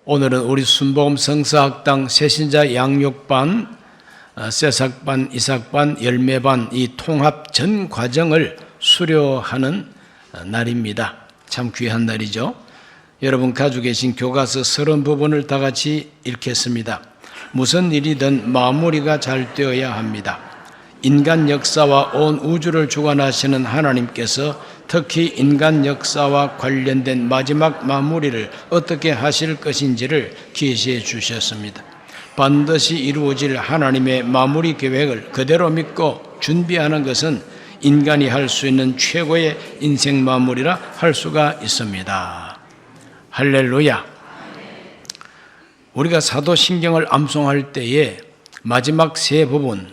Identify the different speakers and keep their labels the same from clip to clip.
Speaker 1: 오늘은 우리 순복음 성서학당 새신자 양육반, 새삭반, 이삭반, 열매반 이 통합 전 과정을 수료하는 날입니다. 참 귀한 날이죠. 여러분 가지고 계신 교과서 30부분을 다 같이 읽겠습니다. 무슨 일이든 마무리가 잘 되어야 합니다. 인간 역사와 온 우주를 주관하시는 하나님께서 특히 인간 역사와 관련된 마지막 마무리를 어떻게 하실 것인지를 계시해 주셨습니다. 반드시 이루어질 하나님의 마무리 계획을 그대로 믿고 준비하는 것은 인간이 할 수 있는 최고의 인생 마무리라 할 수가 있습니다. 할렐루야. 우리가 사도신경을 암송할 때에 마지막 세 부분,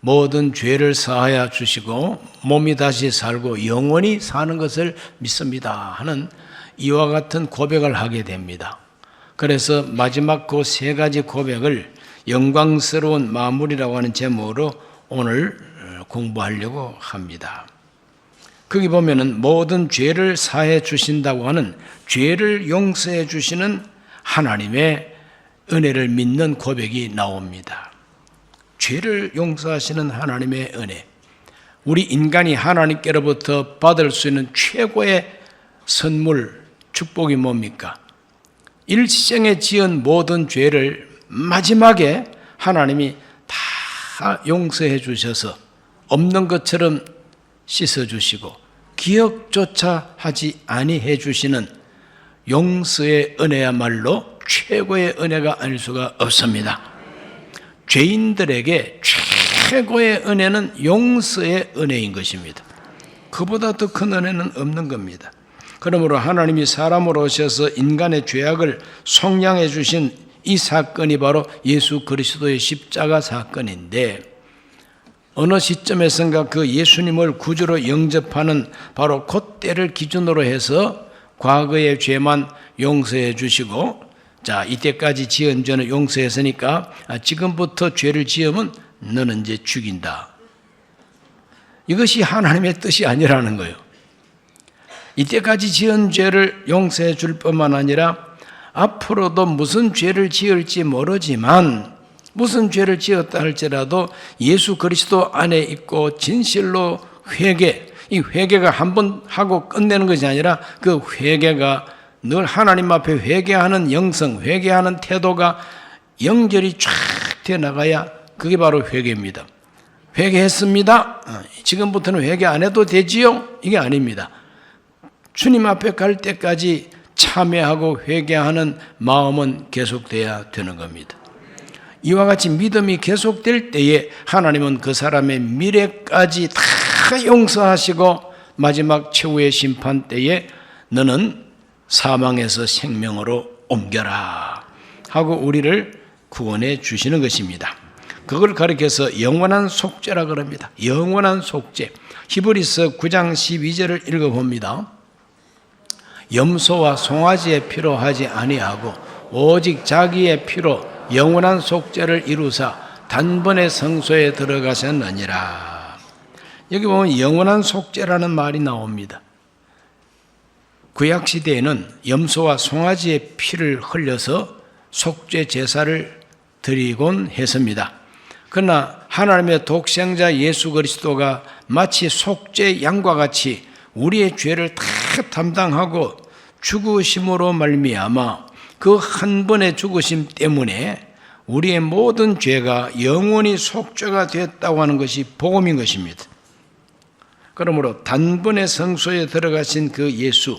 Speaker 1: 모든 죄를 사하여 주시고 몸이 다시 살고 영원히 사는 것을 믿습니다 하는 이와 같은 고백을 하게 됩니다. 그래서 마지막 그 세 가지 고백을 영광스러운 마무리라고 하는 제목으로 오늘 공부하려고 합니다. 거기 보면은 모든 죄를 사해 주신다고 하는 죄를 용서해 주시는 하나님의 은혜를 믿는 고백이 나옵니다. 죄를 용서하시는 하나님의 은혜. 우리 인간이 하나님께로부터 받을 수 있는 최고의 선물, 축복이 뭡니까? 일생에 지은 모든 죄를 마지막에 하나님이 다 용서해 주셔서 없는 것처럼 씻어주시고 기억조차 하지 아니해 주시는 용서의 은혜야말로 최고의 은혜가 아닐 수가 없습니다. 죄인들에게 최고의 은혜는 용서의 은혜인 것입니다. 그보다 더 큰 은혜는 없는 겁니다. 그러므로 하나님이 사람으로 오셔서 인간의 죄악을 속량해 주신 이 사건이 바로 예수 그리스도의 십자가 사건인데, 어느 시점에선가 그 예수님을 구주로 영접하는 바로 그때를 기준으로 해서 과거의 죄만 용서해 주시고, 자, 이때까지 지은 죄는 용서했으니까 지금부터 죄를 지으면 너는 이제 죽인다. 이것이 하나님의 뜻이 아니라는 거예요. 이때까지 지은 죄를 용서해 줄 뿐만 아니라 앞으로도 무슨 죄를 지을지 모르지만 무슨 죄를 지었다 할지라도 예수 그리스도 안에 있고 진실로 회개, 이 회개가 한 번 하고 끝내는 것이 아니라 그 회개가 늘 하나님 앞에 회개하는 영성, 회개하는 태도가 연결이 쫙 되어 나가야 그게 바로 회개입니다. 회개했습니다. 지금부터는 회개 안 해도 되지요? 이게 아닙니다. 주님 앞에 갈 때까지 참회하고 회개하는 마음은 계속돼야 되는 겁니다. 이와 같이 믿음이 계속될 때에 하나님은 그 사람의 미래까지 다 용서하시고 마지막 최후의 심판 때에 너는 사망에서 생명으로 옮겨라 하고 우리를 구원해 주시는 것입니다. 그걸 가리켜서 영원한 속죄라 그럽니다. 영원한 속죄. 히브리서 9장 12절을 읽어봅니다. 염소와 송아지의 피로 하지 아니하고 오직 자기의 피로 영원한 속죄를 이루사 단번에 성소에 들어가셨느니라. 여기 보면 영원한 속죄라는 말이 나옵니다. 구약시대에는 염소와 송아지의 피를 흘려서 속죄 제사를 드리곤 했습니다. 그러나 하나님의 독생자 예수 그리스도가 마치 속죄 양과 같이 우리의 죄를 다 담당하고 죽으심으로 말미암아 그 한 번의 죽으심 때문에 우리의 모든 죄가 영원히 속죄가 됐다고 하는 것이 복음인 것입니다. 그러므로 단번에 성소에 들어가신 그 예수,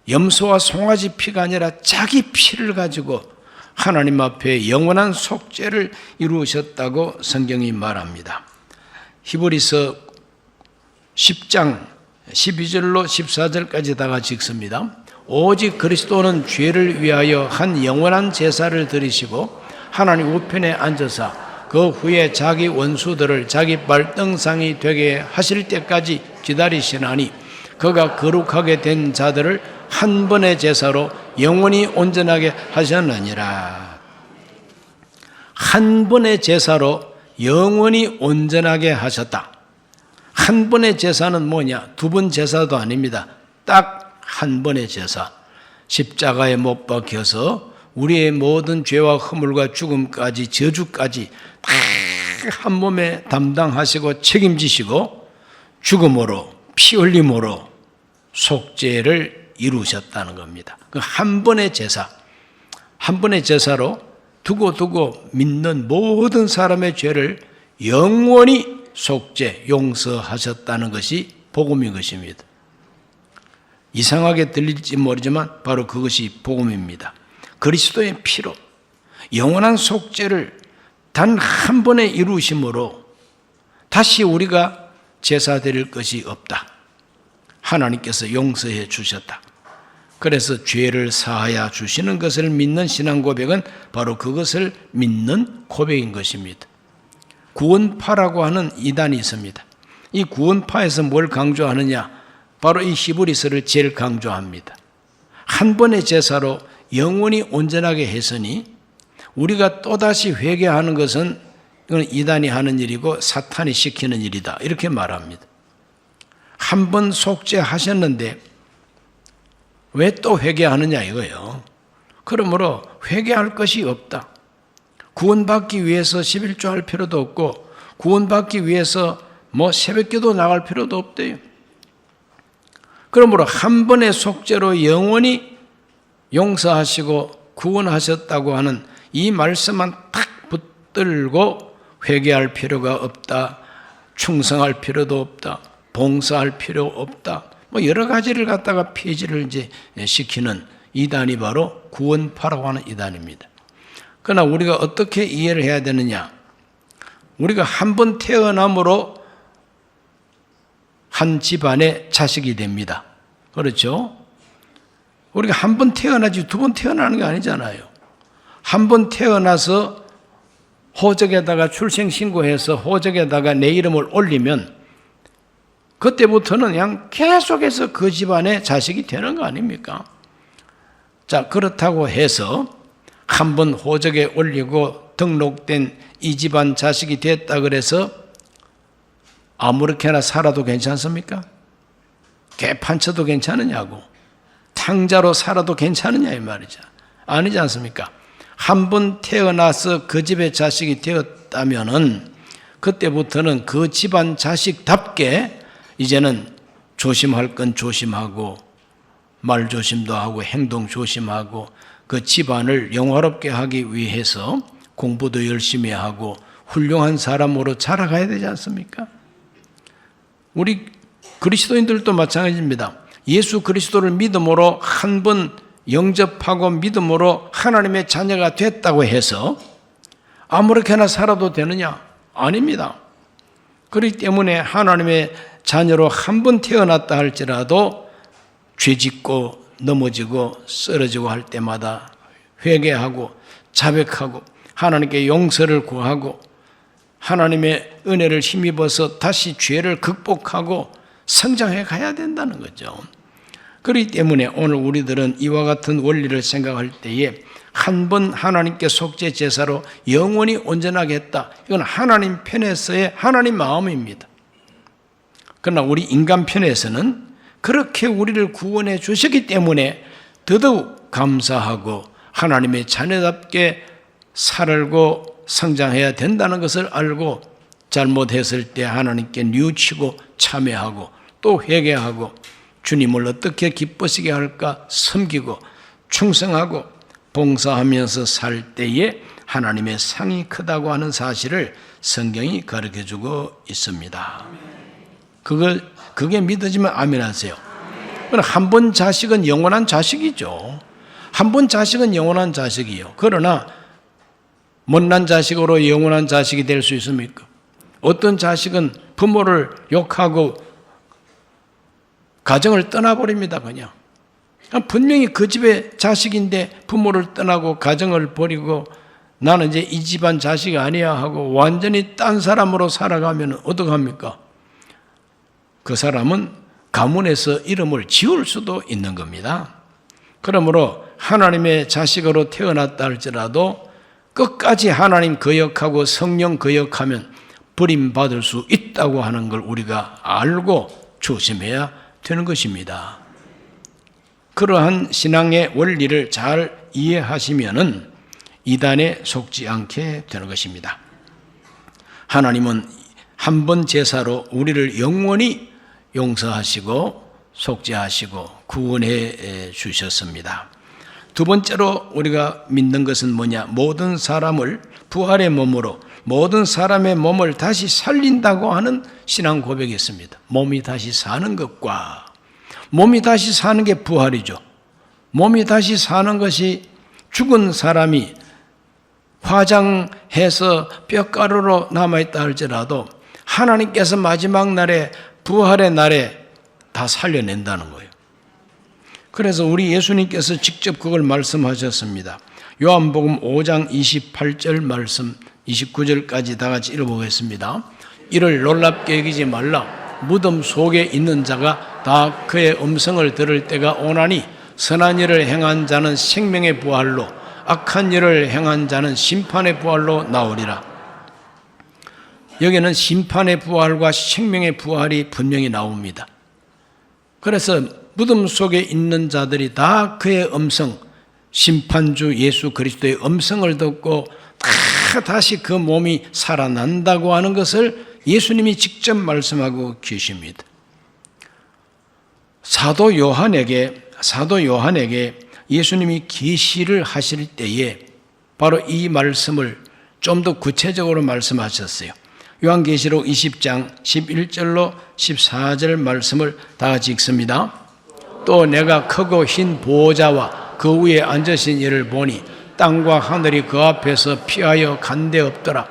Speaker 1: 염소와 송아지 피가 아니라 자기 피를 가지고 하나님 앞에 영원한 속죄를 이루셨다고 성경이 말합니다. 히브리서 10장 12절로 14절까지 다 같이 읽습니다. 오직 그리스도는 죄를 위하여 한 영원한 제사를 드리시고 하나님 우편에 앉으사 그 후에 자기 원수들을 자기 발등상이 되게 하실 때까지 기다리시나니 그가 거룩하게 된 자들을 한 번의 제사로 영원히 온전하게 하셨느니라. 한 번의 제사로 영원히 온전하게 하셨다. 한 번의 제사는 뭐냐? 두 번 제사도 아닙니다. 딱 한 번의 제사. 십자가에 못 박혀서 우리의 모든 죄와 허물과 죽음까지 저주까지 다 한 몸에 담당하시고 책임지시고 죽음으로 피 흘림으로 속죄를 이루셨다는 겁니다. 그 한 번의 제사, 한 번의 제사로 두고 믿는 모든 사람의 죄를 영원히 속죄, 용서하셨다는 것이 복음인 것입니다. 이상하게 들릴지 모르지만 바로 그것이 복음입니다. 그리스도의 피로 영원한 속죄를 단 한 번에 이루심으로 다시 우리가 제사 드릴 것이 없다. 하나님께서 용서해 주셨다. 그래서 죄를 사하여 주시는 것을 믿는 신앙 고백은 바로 그것을 믿는 고백인 것입니다. 구원파라고 하는 이단이 있습니다. 이 구원파에서 뭘 강조하느냐? 바로 이 히브리서를 제일 강조합니다. 한 번의 제사로 영원히 온전하게 했으니 우리가 또다시 회개하는 것은 이건 이단이 하는 일이고 사탄이 시키는 일이다. 이렇게 말합니다. 한 번 속죄하셨는데 왜 또 회개하느냐 이거예요. 그러므로 회개할 것이 없다. 구원받기 위해서 11조 할 필요도 없고 구원받기 위해서 새벽기도 나갈 필요도 없대요. 그러므로 한 번의 속죄로 영원히 용서하시고 구원하셨다고 하는 이 말씀만 탁 붙들고 회개할 필요가 없다. 충성할 필요도 없다. 봉사할 필요 없다. 여러 가지를 갖다가 폐지를 이제 시키는 이단이 바로 구원파라고 하는 이단입니다. 그러나 우리가 어떻게 이해를 해야 되느냐? 우리가 한 번 태어남으로 한 집안의 자식이 됩니다. 그렇죠? 우리가 한 번 태어나지 두 번 태어나는 게 아니잖아요. 한 번 태어나서 호적에다가 출생신고해서 호적에다가 내 이름을 올리면 그때부터는 그냥 계속해서 그 집안의 자식이 되는 거 아닙니까? 자, 그렇다고 해서 한 번 호적에 올리고 등록된 이 집안 자식이 됐다 그래서 아무렇게나 살아도 괜찮습니까? 개판쳐도 괜찮으냐고. 탕자로 살아도 괜찮으냐 이 말이죠. 아니지 않습니까? 한 번 태어나서 그 집의 자식이 되었다면은 그때부터는 그 집안 자식답게 이제는 조심할 건 조심하고 말 조심도 하고 행동 조심하고 그 집안을 영화롭게 하기 위해서 공부도 열심히 하고 훌륭한 사람으로 자라가야 되지 않습니까? 우리 그리스도인들도 마찬가지입니다. 예수 그리스도를 믿음으로 한 번 영접하고 믿음으로 하나님의 자녀가 됐다고 해서 아무렇게나 살아도 되느냐? 아닙니다. 그렇기 때문에 하나님의 자녀로 한 번 태어났다 할지라도 죄짓고 넘어지고 쓰러지고 할 때마다 회개하고 자백하고 하나님께 용서를 구하고 하나님의 은혜를 힘입어서 다시 죄를 극복하고 성장해 가야 된다는 거죠. 그렇기 때문에 오늘 우리들은 이와 같은 원리를 생각할 때에 한 번 하나님께 속죄 제사로 영원히 온전하게 했다. 이건 하나님 편에서의 하나님 마음입니다. 그러나 우리 인간 편에서는 그렇게 우리를 구원해 주셨기 때문에 더더욱 감사하고 하나님의 자녀답게 살고 성장해야 된다는 것을 알고 잘못했을 때 하나님께 뉘우치고 참회하고 또 회개하고 주님을 어떻게 기쁘시게 할까 섬기고 충성하고 봉사하면서 살 때에 하나님의 상이 크다고 하는 사실을 성경이 가르쳐주고 있습니다. 그게 믿어지면 아멘 하세요. 한 번 자식은 영원한 자식이죠. 한 번 자식은 영원한 자식이요. 그러나 못난 자식으로 영원한 자식이 될 수 있습니까? 어떤 자식은 부모를 욕하고 가정을 떠나버립니다. 그냥 분명히 그 집의 자식인데 부모를 떠나고 가정을 버리고 나는 이제 이 집안 자식이 아니야 하고 완전히 딴 사람으로 살아가면 어떡합니까? 그 사람은 가문에서 이름을 지울 수도 있는 겁니다. 그러므로 하나님의 자식으로 태어났다 할지라도 끝까지 하나님 거역하고 성령 거역하면 버림받을 수 있다고 하는 걸 우리가 알고 조심해야 되는 것입니다. 그러한 신앙의 원리를 잘 이해하시면은 이단에 속지 않게 되는 것입니다. 하나님은 한 번 제사로 우리를 영원히 용서하시고 속죄하시고 구원해 주셨습니다. 두 번째로 우리가 믿는 것은 뭐냐? 모든 사람을 부활의 몸으로, 모든 사람의 몸을 다시 살린다고 하는 신앙 고백이 있습니다. 몸이 다시 사는 것과, 몸이 다시 사는 게 부활이죠. 몸이 다시 사는 것이 죽은 사람이 화장해서 뼈가루로 남아있다 할지라도 하나님께서 마지막 날에, 부활의 날에 다 살려낸다는 거예요. 그래서 우리 예수님께서 직접 그걸 말씀하셨습니다. 요한복음 5장 28절 말씀 29절까지 다 같이 읽어보겠습니다. 이를 놀랍게 여기지 말라. 무덤 속에 있는 자가 다 그의 음성을 들을 때가 오나니 선한 일을 행한 자는 생명의 부활로, 악한 일을 행한 자는 심판의 부활로 나오리라. 여기는 심판의 부활과 생명의 부활이 분명히 나옵니다. 그래서 무덤 속에 있는 자들이 다 그의 음성, 심판주 예수 그리스도의 음성을 듣고 다 다시 그 몸이 살아난다고 하는 것을 예수님이 직접 말씀하고 계십니다. 사도 요한에게 예수님이 계시를 하실 때에 바로 이 말씀을 좀 더 구체적으로 말씀하셨어요. 요한계시록 20장 11절로 14절 말씀을 다 같이 읽습니다. 또 내가 크고 흰 보호자와 그 위에 앉으신 이를 보니 땅과 하늘이 그 앞에서 피하여 간 데 없더라.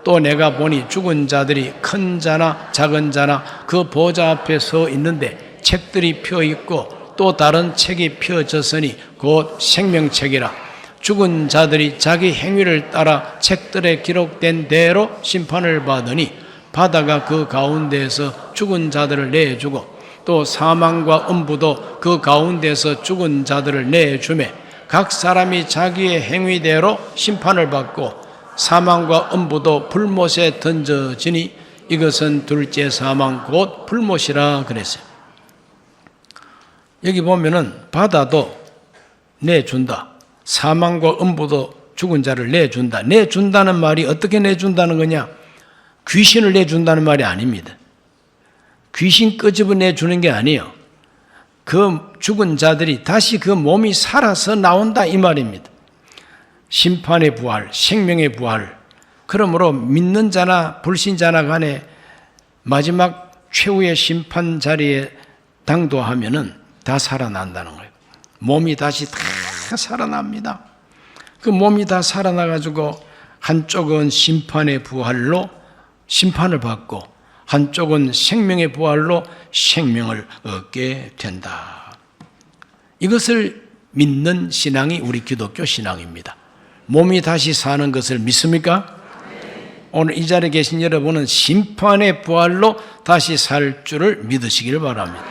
Speaker 1: 또 내가 보니 죽은 자들이 큰 자나 작은 자나 그 보호자 앞에 서 있는데 책들이 펴 있고 또 다른 책이 펴졌으니 곧 생명책이라. 죽은 자들이 자기 행위를 따라 책들에 기록된 대로 심판을 받으니 바다가 그 가운데에서 죽은 자들을 내주고 또 사망과 음부도 그 가운데서 죽은 자들을 내주매 각 사람이 자기의 행위대로 심판을 받고 사망과 음부도 불못에 던져지니 이것은 둘째 사망 곧 불못이라 그랬어요. 여기 보면은 바다도 내준다. 사망과 음부도 죽은 자를 내준다. 내준다는 말이 어떻게 내준다는 거냐? 귀신을 내준다는 말이 아닙니다. 귀신 끄집어내 주는 게 아니에요. 그 죽은 자들이 다시 그 몸이 살아서 나온다 이 말입니다. 심판의 부활, 생명의 부활. 그러므로 믿는 자나 불신자나 간에 마지막 최후의 심판 자리에 당도하면은 다 살아난다는 거예요. 몸이 다시 다 살아납니다. 그 몸이 다 살아나가지고 한쪽은 심판의 부활로 심판을 받고 한쪽은 생명의 부활로 생명을 얻게 된다. 이것을 믿는 신앙이 우리 기독교 신앙입니다. 몸이 다시 사는 것을 믿습니까? 오늘 이 자리에 계신 여러분은 심판의 부활로 다시 살 줄을 믿으시길 바랍니다.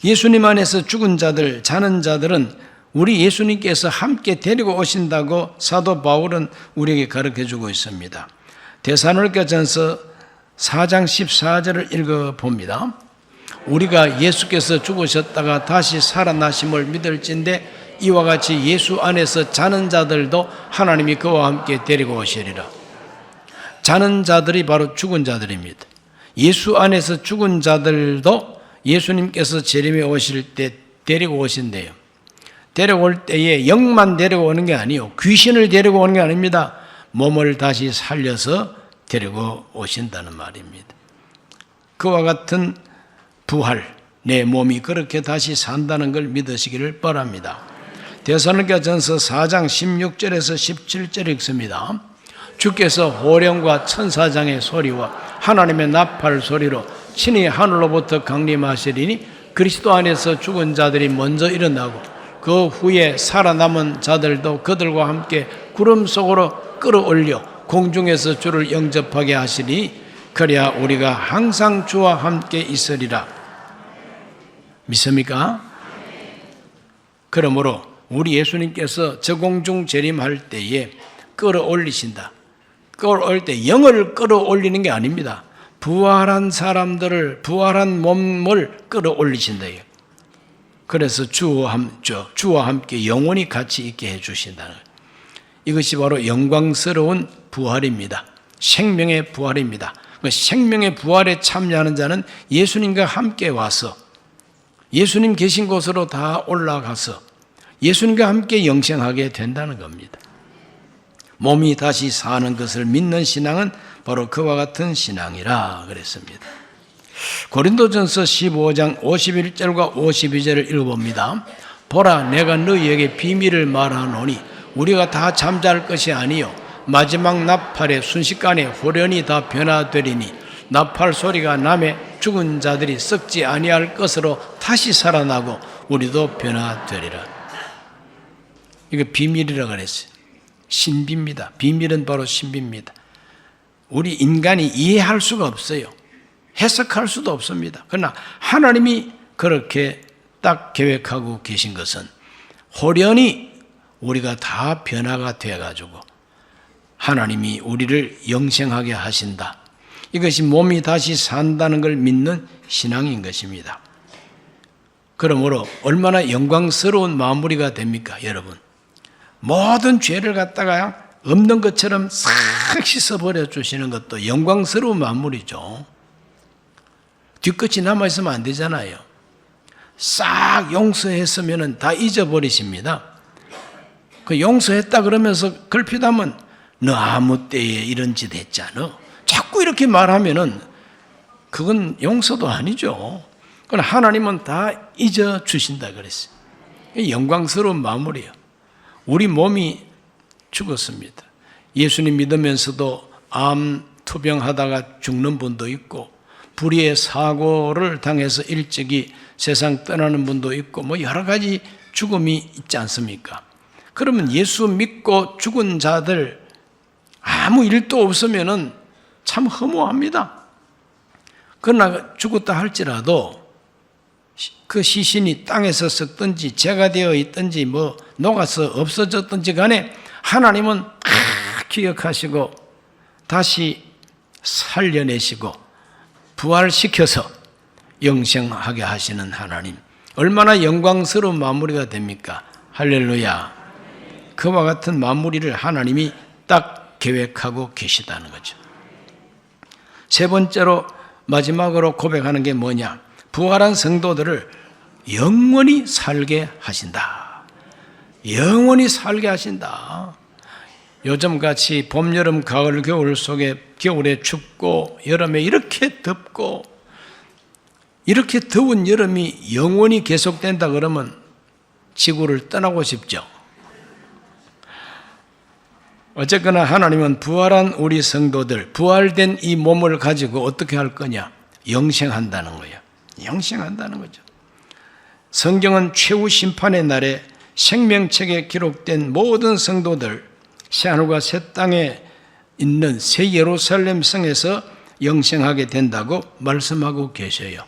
Speaker 1: 예수님 안에서 죽은 자들, 자는 자들은 우리 예수님께서 함께 데리고 오신다고 사도 바울은 우리에게 가르쳐주고 있습니다. 데살로니가전서 4장 14절을 읽어봅니다. 우리가 예수께서 죽으셨다가 다시 살아나심을 믿을진데 이와 같이 예수 안에서 자는 자들도 하나님이 그와 함께 데리고 오시리라. 자는 자들이 바로 죽은 자들입니다. 예수 안에서 죽은 자들도 예수님께서 재림에 오실 때 데리고 오신대요. 데려올 때에 영만 데려오는 게 아니에요. 귀신을 데리고 오는 게 아닙니다. 몸을 다시 살려서 데리고 오신다는 말입니다. 그와 같은 부활, 내 몸이 그렇게 다시 산다는 걸 믿으시기를 바랍니다. 데살로니가전서 4장 16절에서 17절 읽습니다. 주께서 호령과 천사장의 소리와 하나님의 나팔 소리로 친히 하늘로부터 강림하시리니 그리스도 안에서 죽은 자들이 먼저 일어나고 그 후에 살아남은 자들도 그들과 함께 구름 속으로 끌어올려 공중에서 주를 영접하게 하시니 그래야 우리가 항상 주와 함께 있으리라. 믿습니까? 그러므로 우리 예수님께서 저공중 재림할 때에 끌어올리신다. 끌어올 때 영을 끌어올리는 게 아닙니다. 부활한 사람들을, 부활한 몸을 끌어올리신다. 그래서 주와 함께 영원히 같이 있게 해주신다는 거예요. 이것이 바로 영광스러운 부활입니다. 생명의 부활입니다. 생명의 부활에 참여하는 자는 예수님과 함께 와서 예수님 계신 곳으로 다 올라가서 예수님과 함께 영생하게 된다는 겁니다. 몸이 다시 사는 것을 믿는 신앙은 바로 그와 같은 신앙이라 그랬습니다. 고린도전서 15장 51절과 52절을 읽어봅니다. 보라, 내가 너희에게 비밀을 말하노니 우리가 다 잠잘 것이 아니요 마지막 나팔의 순식간에 홀연히 다 변화되리니 나팔 소리가 나매 죽은 자들이 썩지 아니할 것으로 다시 살아나고 우리도 변화되리라. 이거 비밀이라고 그랬어요. 신비입니다. 비밀은 바로 신비입니다. 우리 인간이 이해할 수가 없어요. 해석할 수도 없습니다. 그러나 하나님이 그렇게 딱 계획하고 계신 것은 홀연히 우리가 다 변화가 되어가지고 하나님이 우리를 영생하게 하신다. 이것이 몸이 다시 산다는 걸 믿는 신앙인 것입니다. 그러므로 얼마나 영광스러운 마무리가 됩니까, 여러분? 모든 죄를 갖다가 없는 것처럼 싹 씻어버려 주시는 것도 영광스러운 마무리죠. 뒤끝이 남아있으면 안 되잖아요. 싹 용서했으면 다 잊어버리십니다. 그 용서했다 그러면서 걸핏하면 너 아무 때에 이런 짓 했잖아. 자꾸 이렇게 말하면은 그건 용서도 아니죠. 그건 하나님은 다 잊어주신다 그랬어요. 영광스러운 마무리예요. 우리 몸이 죽었습니다. 예수님 믿으면서도 암 투병하다가 죽는 분도 있고 불의의 사고를 당해서 일찍이 세상 떠나는 분도 있고 뭐 여러 가지 죽음이 있지 않습니까? 그러면 예수 믿고 죽은 자들 아무 일도 없으면은 참 허무합니다. 그러나 죽었다 할지라도 그 시신이 땅에서 썩든지 재가 되어 있든지 뭐 녹아서 없어졌든지 간에 하나님은 기억하시고 다시 살려내시고 부활시켜서 영생하게 하시는 하나님, 얼마나 영광스러운 마무리가 됩니까? 할렐루야. 그와 같은 마무리를 하나님이 딱 계획하고 계시다는 거죠. 세 번째로 마지막으로 고백하는 게 뭐냐? 부활한 성도들을 영원히 살게 하신다. 영원히 살게 하신다. 요즘같이 봄, 여름, 가을, 겨울 속에 겨울에 춥고 여름에 이렇게 덥고 이렇게 더운 여름이 영원히 계속된다 그러면 지구를 떠나고 싶죠. 어쨌거나 하나님은 부활한 우리 성도들, 부활된 이 몸을 가지고 어떻게 할 거냐? 영생한다는 거예요. 영생한다는 거죠. 성경은 최후 심판의 날에 생명책에 기록된 모든 성도들, 새하늘과 새 땅에 있는 새 예루살렘 성에서 영생하게 된다고 말씀하고 계셔요.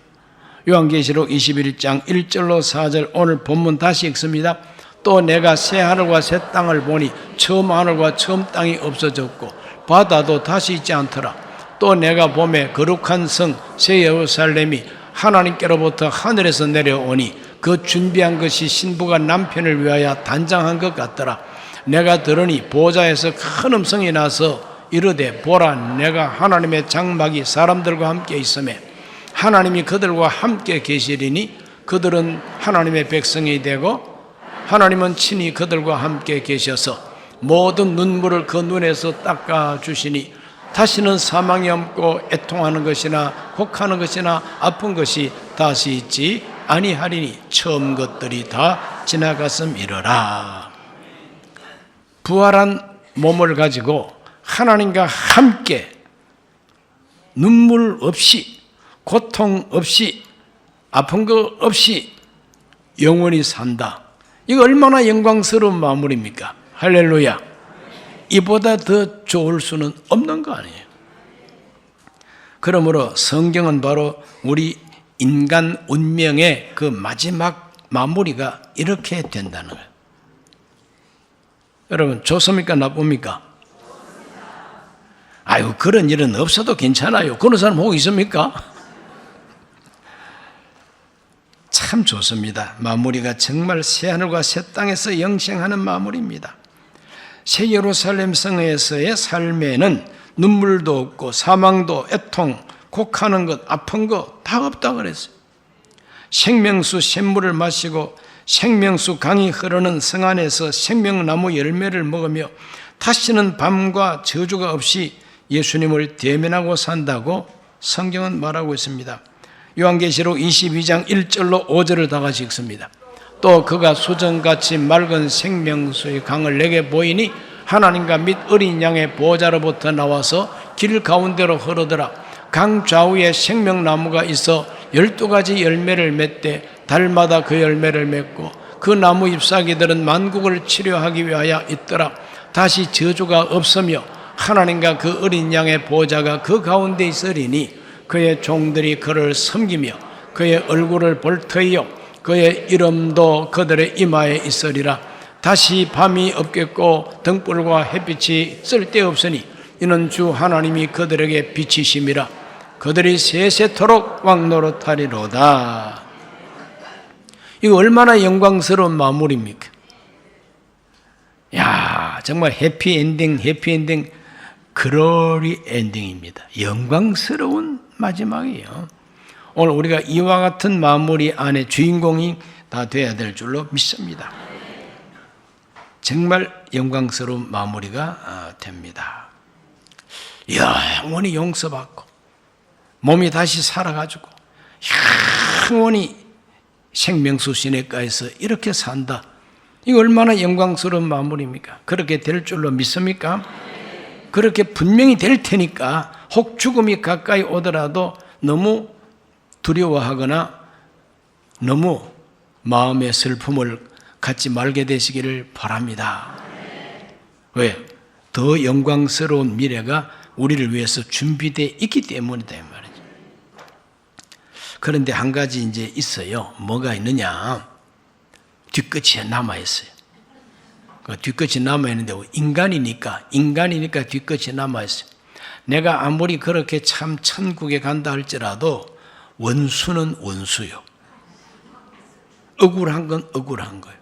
Speaker 1: 요한계시록 21장 1절로 4절 오늘 본문 다시 읽습니다. 또 내가 새 하늘과 새 땅을 보니 처음 하늘과 처음 땅이 없어졌고 바다도 다시 있지 않더라. 또 내가 보매 거룩한 성 새 예루살렘이 하나님께로부터 하늘에서 내려오니 그 준비한 것이 신부가 남편을 위하여 단장한 것 같더라. 내가 들으니 보좌에서 큰 음성이 나서 이르되 보라, 내가 하나님의 장막이 사람들과 함께 있으며 하나님이 그들과 함께 계시리니 그들은 하나님의 백성이 되고 하나님은 친히 그들과 함께 계셔서 모든 눈물을 그 눈에서 닦아주시니 다시는 사망이 없고 애통하는 것이나 혹하는 것이나 아픈 것이 다시 있지 아니하리니 처음 것들이 다 지나갔음이러라. 부활한 몸을 가지고 하나님과 함께 눈물 없이 고통 없이 아픈 거 없이 영원히 산다. 이거 얼마나 영광스러운 마무리입니까? 할렐루야. 이보다 더 좋을 수는 없는 거 아니에요. 그러므로 성경은 바로 우리 인간 운명의 그 마지막 마무리가 이렇게 된다는 거예요. 여러분, 좋습니까? 나쁩니까? 아유, 그런 일은 없어도 괜찮아요. 그런 사람 혹 있습니까? 참 좋습니다. 마무리가 정말 새하늘과 새 땅에서 영생하는 마무리입니다. 새 예루살렘 성에서의 삶에는 눈물도 없고 사망도 애통, 곡하는 것, 아픈 것 다 없다 그랬어요. 생명수 샘물을 마시고 생명수 강이 흐르는 성 안에서 생명나무 열매를 먹으며 다시는 밤과 저주가 없이 예수님을 대면하고 산다고 성경은 말하고 있습니다. 요한계시록 22장 1절로 5절을 다 같이 읽습니다. 또 그가 수정같이 맑은 생명수의 강을 내게 보이니 하나님과 및 어린 양의 보호자로부터 나와서 길 가운데로 흐르더라. 강 좌우에 생명나무가 있어 12가지 열매를 맺되 달마다 그 열매를 맺고 그 나무 잎사귀들은 만국을 치료하기 위하여 있더라. 다시 저주가 없으며 하나님과 그 어린 양의 보호자가 그 가운데 있으리니 그의 종들이 그를 섬기며 그의 얼굴을 볼 터이요 그의 이름도 그들의 이마에 있으리라. 다시 밤이 없겠고 등불과 햇빛이 쓸데없으니 이는 주 하나님이 그들에게 빛이심이라. 그들이 세세토록 왕노릇하리로다. 이거 얼마나 영광스러운 마무리입니까? 야, 정말 해피엔딩, 글로리 엔딩입니다. 영광스러운 마지막이에요. 오늘 우리가 이와 같은 마무리 안에 주인공이 다 돼야 될 줄로 믿습니다. 정말 영광스러운 마무리가 됩니다. 영원히 용서받고 몸이 다시 살아가지고 영원히 생명수 시내가에서 이렇게 산다. 이거 얼마나 영광스러운 마무리입니까? 그렇게 될 줄로 믿습니까? 그렇게 분명히 될 테니까 혹 죽음이 가까이 오더라도 너무 두려워하거나 너무 마음의 슬픔을 갖지 말게 되시기를 바랍니다. 왜? 더 영광스러운 미래가 우리를 위해서 준비되어 있기 때문이다 이 말이죠. 그런데 한 가지 이제 있어요. 뭐가 있느냐? 뒷끝이 남아 있어요. 그 뒷끝이 남아 있는데 인간이니까 뒷끝이 남아 있어요. 내가 아무리 그렇게 참 천국에 간다 할지라도 원수는 원수요. 억울한 건 억울한 거예요.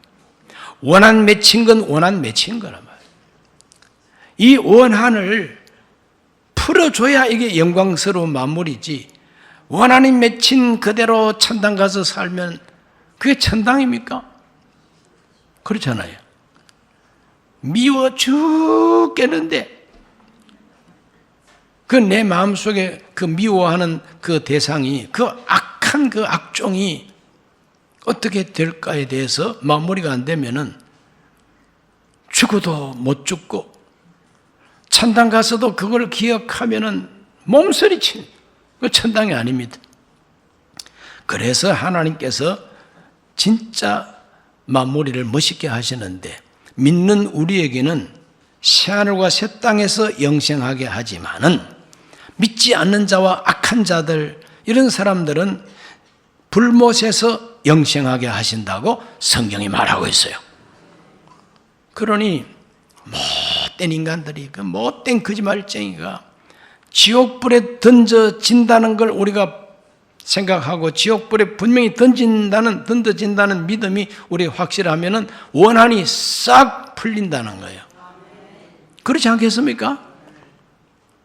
Speaker 1: 원한 맺힌 건 원한 맺힌 거란 말이에요. 이 원한을 풀어줘야 이게 영광스러운 마무리지. 원한이 맺힌 그대로 천당 가서 살면 그게 천당입니까? 그렇잖아요. 미워 죽겠는데 그 내 마음속에 그 미워하는 그 대상이 그 악한 그 악종이 어떻게 될까에 대해서 마무리가 안 되면은 죽어도 못 죽고 천당 가서도 그걸 기억하면은 몸서리친 그 천당이 아닙니다. 그래서 하나님께서 진짜 마무리를 멋있게 하시는데 믿는 우리에게는 새하늘과 새 땅에서 영생하게 하지만은 믿지 않는 자와 악한 자들 이런 사람들은 불못에서 영생하게 하신다고 성경이 말하고 있어요. 그러니 못된 인간들이 그 못된 거짓말쟁이가 지옥불에 던져진다는 걸 우리가 생각하고 지옥불에 분명히 던져진다는 믿음이 우리 확실하면은 원한이 싹 풀린다는 거예요. 그렇지 않겠습니까?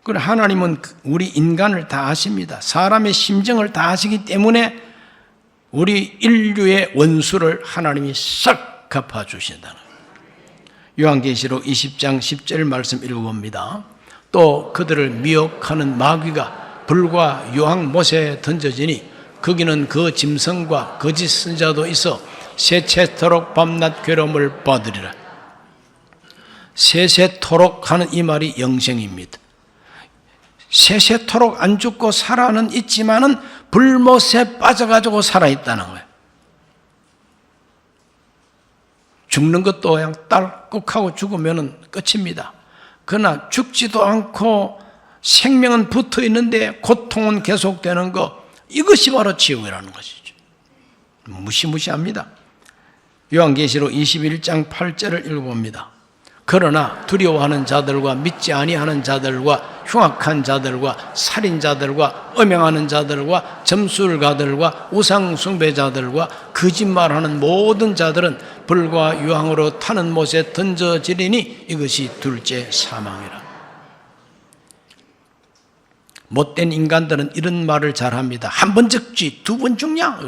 Speaker 1: 그리고 하나님은 우리 인간을 다 아십니다. 사람의 심정을 다 아시기 때문에 우리 인류의 원수를 하나님이 싹 갚아주신다는 거예요. 요한계시록 20장 10절 말씀 읽어봅니다. 또 그들을 미혹하는 마귀가 불과 유황못에 던져지니 거기는 그 짐승과 거짓 선자도 있어 세세토록 밤낮 괴로움을 받으리라. 세세토록 하는 이 말이 영생입니다. 세세토록 안 죽고 살아는 있지만은 불못에 빠져가지고 살아있다는 거예요. 죽는 것도 그냥 딸꾹하고 죽으면 끝입니다. 그러나 죽지도 않고 생명은 붙어 있는데 고통은 계속되는 것, 이것이 바로 지옥이라는 것이죠. 무시무시합니다. 요한계시록 21장 8절을 읽어봅니다. 그러나 두려워하는 자들과 믿지 아니하는 자들과 흉악한 자들과 살인자들과 음행하는 자들과 점술가들과 우상숭배자들과 거짓말하는 모든 자들은 불과 유황으로 타는 못에 던져지리니 이것이 둘째 사망이라. 못된 인간들은 이런 말을 잘합니다. 한 번 죽지 두 번 죽냐?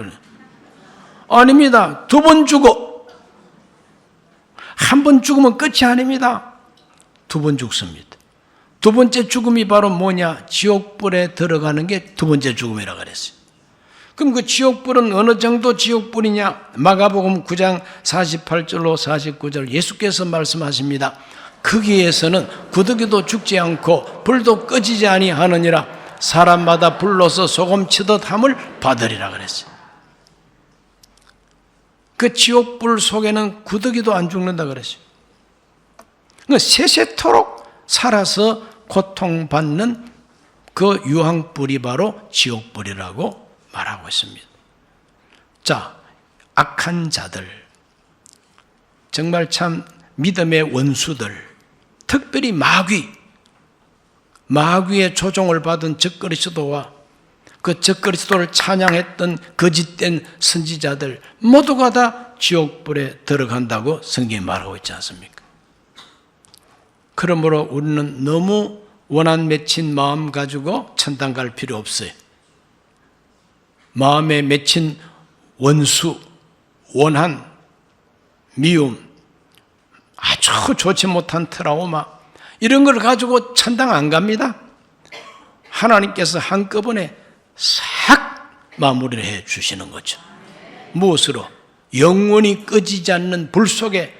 Speaker 1: 아닙니다. 두 번 죽어. 한 번 죽으면 끝이 아닙니다. 두 번 죽습니다. 두 번째 죽음이 바로 뭐냐? 지옥불에 들어가는 게 두 번째 죽음이라고 그랬어요. 그럼 그 지옥불은 어느 정도 지옥불이냐? 마가복음 9장 48절로 49절 예수께서 말씀하십니다. 거기에서는 구더기도 죽지 않고 불도 꺼지지 아니하느니라. 사람마다 불로서 소금 치듯 함을 받으리라 그랬어요. 그 지옥불 속에는 구더기도 안 죽는다 그랬어요. 그러니까 세세토록 살아서 고통받는 그 유황불이 바로 지옥불이라고 말하고 있습니다. 자, 악한 자들, 정말 참 믿음의 원수들, 특별히 마귀의 조종을 받은 적그리스도와 그 적그리스도를 찬양했던 거짓된 선지자들 모두가 다 지옥불에 들어간다고 성경이 말하고 있지 않습니까? 그러므로 우리는 너무 원한 맺힌 마음 가지고 천당 갈 필요 없어요. 마음에 맺힌 원수, 원한, 미움, 아주 좋지 못한 트라우마 이런 걸 가지고 천당 안 갑니다. 하나님께서 한꺼번에 싹 마무리를 해 주시는 거죠. 무엇으로? 영원히 꺼지지 않는 불 속에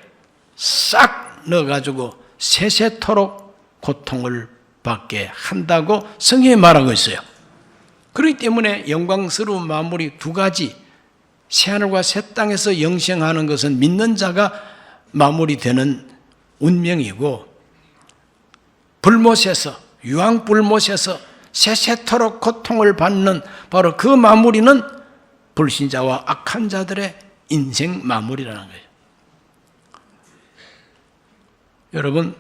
Speaker 1: 싹 넣어가지고 세세토록 고통을 받게 한다고 성경이 말하고 있어요. 그렇기 때문에 영광스러운 마무리 두 가지, 새하늘과 새 땅에서 영생하는 것은 믿는 자가 마무리되는 운명이고, 불못에서 유황불못에서 세세토록 고통을 받는 바로 그 마무리는 불신자와 악한 자들의 인생 마무리라는 거예요. 여러분,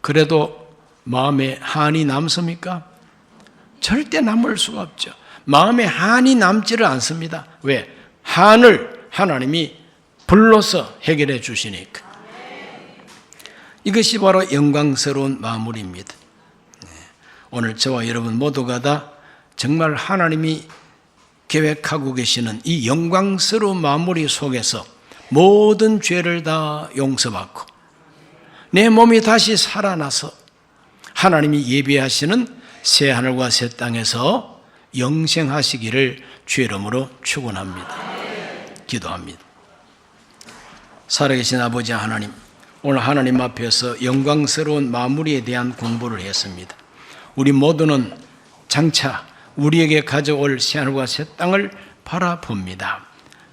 Speaker 1: 그래도 마음에 한이 남습니까? 절대 남을 수가 없죠. 마음에 한이 남지를 않습니다. 왜? 한을 하나님이 불로서 해결해 주시니까. 이것이 바로 영광스러운 마무리입니다. 오늘 저와 여러분 모두가 다 정말 하나님이 계획하고 계시는 이 영광스러운 마무리 속에서 모든 죄를 다 용서받고 내 몸이 다시 살아나서 하나님이 예비하시는 새 하늘과 새 땅에서 영생하시기를 주의 이름으로 축원합니다. 기도합니다. 살아계신 아버지 하나님, 오늘 하나님 앞에서 영광스러운 마무리에 대한 공부를 했습니다. 우리 모두는 장차 우리에게 가져올 새하늘과 새 땅을 바라봅니다.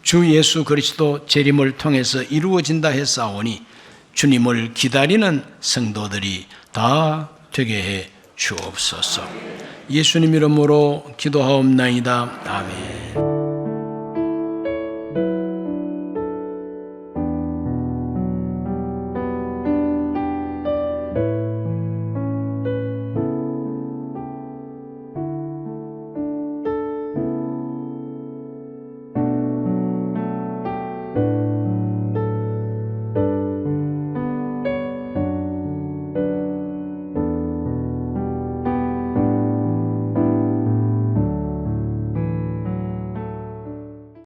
Speaker 1: 주 예수 그리스도 재림을 통해서 이루어진다 했사오니 주님을 기다리는 성도들이 다 되게 해 주옵소서. 예수님 이름으로 기도하옵나이다. 아멘.